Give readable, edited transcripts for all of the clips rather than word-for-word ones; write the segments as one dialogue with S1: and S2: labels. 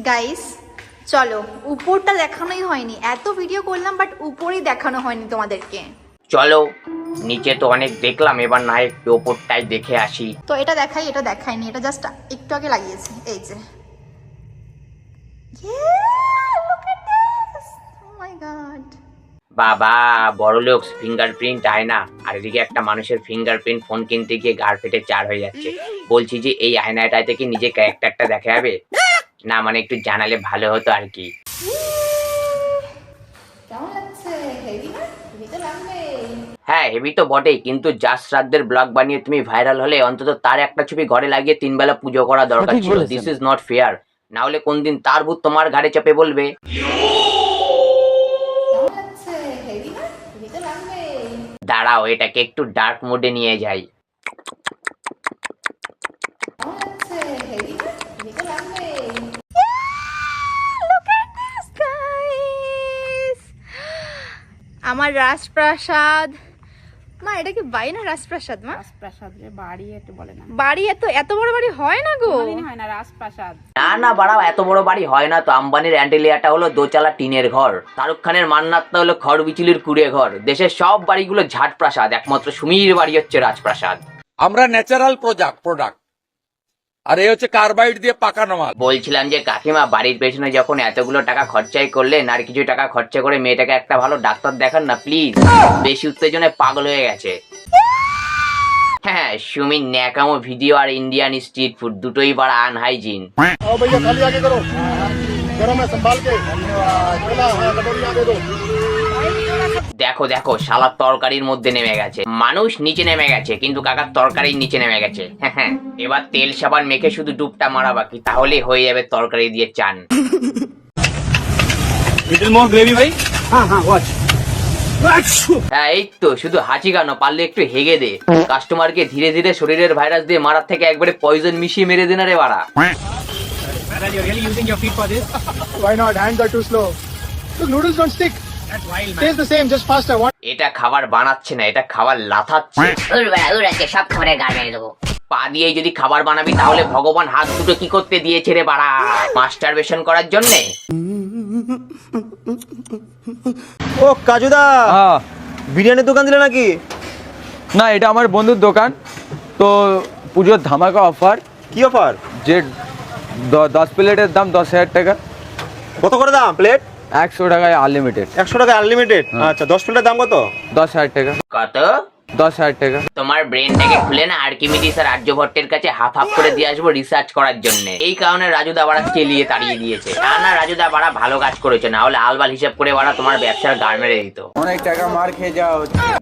S1: Guys চলো, উপরটা দেখানোই হয়নি, এত ভিডিও করলাম বাট উপরেই দেখানো হয়নি তোমাদেরকে।
S2: চলো নিচে তো অনেক দেখলাম, এবার না একটু ওপরটাই দেখে আসি।
S1: তো এটা দেখাই, এটা দেখাইনি, এটা জাস্ট একটু আগে লাগিয়েছি। এই যে look at this! Oh my God!
S2: বাবা বড়লোক ফিঙ্গারপ্রিন্ট আয়না, আর এদিকে একটা মানুষের ফিঙ্গারপ্রিন্ট ফোন কিনতে গিয়ে গাড় ফেটে চার হয়ে যাচ্ছে। বলছি যে এই আয়নাটায় থেকে নিজে ক্যারেক্টারটা দেখা যাবে না, মানে একটু জানালে ভালো হতো আর কি।
S1: কেমন লাগছে? হেভি না? হেভি তো লাগবে।
S2: হ্যাঁ হেভি তো বটেই, কিন্তু জাস্ট শ্রাদ্ধের ব্লগ বানিয়ে তুমি ভাইরাল হলে অন্তত তার একটা ছবি ঘরে লাগিয়ে 3 বেলা পুজো করা দরকার ছিল। This is not fair. না হলে কোন দিন তার ভূত তোমার ঘাড়ে চেপে বলবে।
S1: কেমন লাগছে? হেভি না? হেভি তো লাগবে।
S2: দাঁড়াও এটাকে একটু ডার্ক মোডে নিয়ে যাই।
S1: কেমন লাগছে? হেভি না? হেভি তো লাগবে। আমার রাজপ্রাসাদ। মা এটা কি বাড়ি না রাজপ্রাসাদ? মা
S3: রাজপ্রাসাদ রে, বাড়ি একটু বলে না,
S1: বাড়ি এত বড় বাড়ি হয় না গো।
S3: কোনোদিনই হয় না রাজপ্রাসাদ।
S2: না না বাড়াও, এত বড় বাড়ি হয় না তো। আম্বানির অ্যান্টেলিয়াটা হলো দোচালা টিনের ঘর, শাহরুখ খানের মান্নাতটা হলো খড় বিচুলির কুড়ে ঘর। দেশের সব বাড়িগুলো ঝাট প্রাসাদ, একমাত্র সুমির বাড়ি হচ্ছে রাজপ্রাসাদ।
S4: আমরা ন্যাচারাল প্রোডাক্ট আর এই হচ্ছে কার্বাইড দিয়ে পাকানো মাল।
S2: বলছিলাম যে কাকিমা, বাড়ির পেছনে যখন এতগুলো টাকা খরচাই করলেন, আর কিছু টাকা খরচা করে মেয়েটাকে একটা ভালো ডাক্তার দেখান না প্লিজ। বেশি উত্তেজনায় পাগল হয়ে গেছে। হ্যাঁ সুমির ন্যাকামো ভিডিও আর ইন্ডিয়ান স্ট্রিট ফুড দুটোই বড় আনহাইজিন। দেখো দেখো শালার তরকারির মধ্যে নেমে গেছে, মানুষ নিচে নেমে গেছে কিন্তু কাকার তরকারির নিচে নেমে গেছে। হ্যাঁ এবার তেল সাবান মেখে শুধু ডুবটা মারা বাকি, তাহলে হয়ে যাবে তরকারি দিয়ে চান। হ্যাঁ এই তো শুধু হাঁচি গানো, পারলে একটু হেগে দে। কাস্টমারকে ধীরে ধীরে শরীরের ভাইরাস দিয়ে মারার থেকে একবারে পয়জন মিশিয়ে মেরে দে না রে বাড়া।
S5: Why not? Hands are too slow. Look, noodles don't stick. Tastes the same, just faster. What?
S2: এটা খাবার বানাচ্ছে না, এটা খাবার লাথাচ্ছে।
S6: সব খাবারের গাড় মেরে দেবো।
S2: পা দিয়ে যদি খাবার বানাবি তাহলে ভগবান হাত দুটো কি করতে দিয়েছে রে বাড়া? মাস্টারবেশন করার জন্যে?
S7: ও কাজুদা, বিরিয়ানির দোকান দিলে নাকি?
S8: না এটা আমার বন্ধুর দোকান, তো পুজোর ধামাকা অফার।
S7: কি অফার?
S8: যে 10 প্লেটের দাম 10,000 টাকা।
S7: কত করে দাম প্লেট?
S8: 100 টাকায় আনলিমিটেড।
S7: 100 টাকা আনলিমিটেড? আচ্ছা 10 প্লেটের দাম কত?
S8: 10,000 টাকা।
S2: কত?
S8: 10,000 টাকা।
S2: তোমার ব্রেনটাকে খুলে না আর্কিমিডিস আর আর্যভট্টের কাছে হাফ হাফ করে দিয়ে আসবো রিসার্চ করার জন্য। এই কারণে রাজুদা বাড়া চেলিয়ে তাড়িয়ে দিয়েছে। না না রাজুদা বাড়া ভালো কাজ করেছে, না হলে আলবাল হিসাব করে বাড়া তোমার ব্যবসার গাড় মেরে দিত।
S8: অনেক টাকা মার খেয়ে যাও।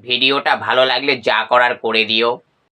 S2: ভিডিওটা ভালো লাগলে যা করার করে দিও।